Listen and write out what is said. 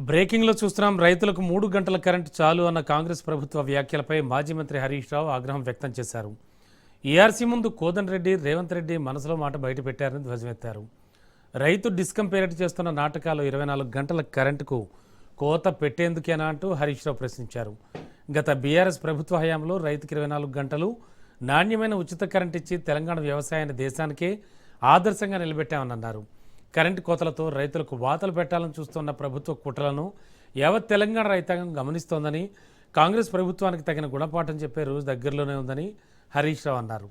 బ్రేకింగ్లో చూస్తున్నాం. రైతులకు 3 గంటల కరెంటు చాలు అన్న కాంగ్రెస్ ప్రభుత్వ వ్యాఖ్యలపై మాజీ మంత్రి హరీష్ రావు ఆగ్రహం వ్యక్తం చేశారు. ఈఆర్సీ ముందు కోదండరెడ్డి, రేవంత్ రెడ్డి మనసులో మాట బయటపెట్టారని ధ్వజమెత్తారు. రైతు డిస్కం పేరిట చేస్తున్న నాటకాలు 24 గంటల కరెంటుకు కోత పెట్టేందుకేనా అంటూ హరీష్ రావు ప్రశ్నించారు. గత బీఆర్ఎస్ ప్రభుత్వ హయాంలో రైతుకి 24 గంటలు నాణ్యమైన ఉచిత కరెంట్ ఇచ్చి తెలంగాణ వ్యవసాయాన్ని దేశానికే ఆదర్శంగా నిలబెట్టామని అన్నారు. కరెంటు కోతలతో రైతులకు వాతలు పెట్టాలని చూస్తున్న ప్రభుత్వ కుట్రలను యావత్ తెలంగాణ రైతాంగం గమనిస్తోందని, కాంగ్రెస్ ప్రభుత్వానికి తగిన గుణపాఠం చెప్పే రోజు దగ్గరలోనే ఉందని హరీష్ రావు అన్నారు.